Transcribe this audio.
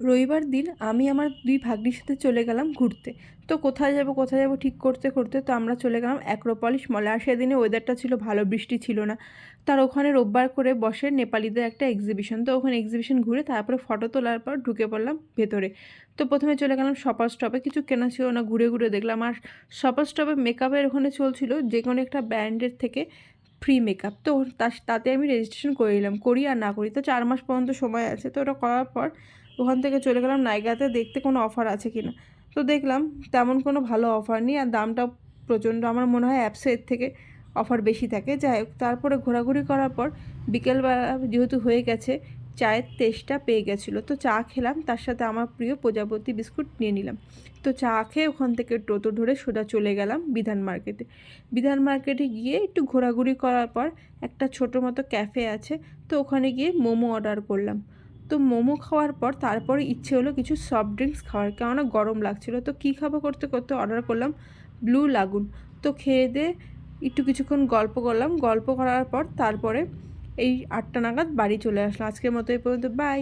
রবিবার দিন আমি আমার দুই ভাগ্নির সাথে চলে গেলাম ঘুরতে। তো কোথায় যাব ঠিক করতে করতে তো আমরা চলে গেলাম অ্যাক্রোপলিস মলে। আর সেদিনে ওয়েদারটা ছিল ভালো, বৃষ্টি ছিল না। তার ওখানে রোববার করে বসে নেপালিদের একটা এক্সিবিশন। তো ওখানে এক্সিবিশন ঘুরে তারপরে ফটো তোলার পর ঢুকে পড়লাম ভেতরে। তো প্রথমে চলে গেলাম শপার স্টপে, কিছু কেনা ছিল না, ঘুরে ঘুরে দেখলাম। আর শপার স্টপে মেকআপের ওখানে চলছিল যে কোনো একটা ব্র্যান্ডের থেকে ফ্রি মেকআপ। তো তাতে আমি রেজিস্ট্রেশন করে নিলাম, করি আর না করি। তো 4 মাস পর্যন্ত সময় আছে। তো ওটা করার পর ওখান থেকে চলে গেলাম নাইকাতে দেখতে কোনো অফার আছে কি না। তো দেখলাম তেমন কোনো ভালো অফার নেই, আর দামটাও প্রচণ্ড। আমার মনে হয় অ্যাপসে এর থেকে অফার বেশি থাকে। যাই হোক, তারপরে ঘোরাঘুরি করার পর বিকেলবেলা যেহেতু হয়ে গেছে, চায়ের তেষ্টা পেয়ে গেছিলো। তো চা খেলাম, তার সাথে আমার প্রিয় প্রজাপতি বিস্কুট নিয়ে নিলাম। তো চা খেয়ে ওখান থেকে টোটো ধরে সোজা চলে গেলাম বিধান মার্কেটে। বিধান মার্কেটে গিয়ে একটু ঘোরাঘুরি করার পর একটা ছোটো মতো ক্যাফে আছে, তো ওখানে গিয়ে মোমো অর্ডার করলাম। তো মোমো খাওয়ার পর তারপরে ইচ্ছে হলো কিছু সফট ড্রিঙ্কস খাওয়ার, কেননা গরম লাগছিলো। তো কী খাবো করতে করতে অর্ডার করলাম ব্লু লাগুন। তো খেয়ে দিয়ে একটু কিছুক্ষণ গল্প করলাম, গল্প করার পর তারপরে এই 8টা নাগাদ বাড়ি চলে আসলাম। আজকের মতো এই পর্যন্ত, বাই।